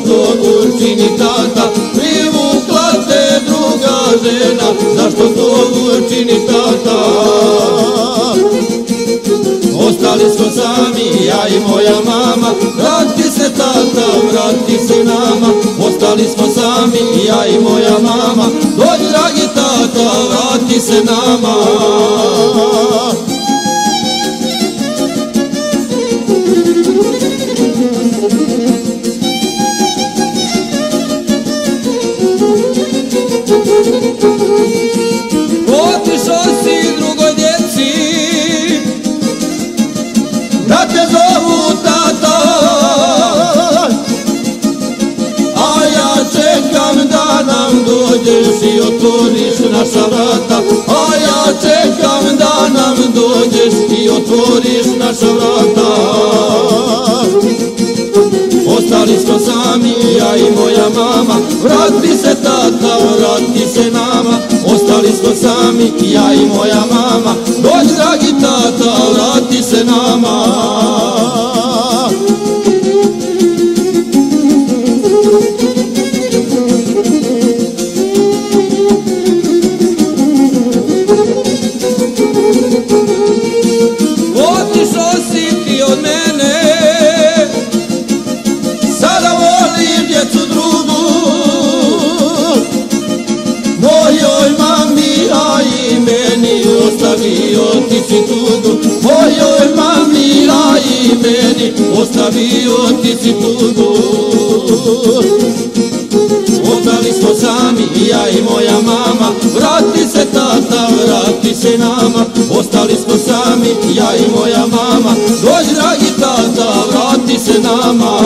to učini tata? Privukla te druga žena, zašto to učini tata? Ostali smo sami, ja i moja mama, vrati se tata, vrati se nama. Ostali smo sami, ja i moja mama, dođi dragi tata, vrati se nama. Otišao si drugoj djeci, da te zovu tata, a ja čekam da nam dođeš i otvoriš naša vrata. A ja čekam da nam dođeš i otvoriš naša vrata. Ostali smo sami, ja i moja mama, vrati se tata, vrati se nama. Ostali smo sami, ja i moja mama, dođi dragi tata, vrati se nama. Otišao si ti od mene, sada volim djecu drugu, mojoj mami, a i meni ostavio ti si tugu. Mojoj mami, a i meni ostavio ti si tugu. Ostali smo sami, ja i moja mama, vrati se tata, vrati se nama. Ostali smo sami, ja i moja mama, dođi dragi tata, vrati se nama.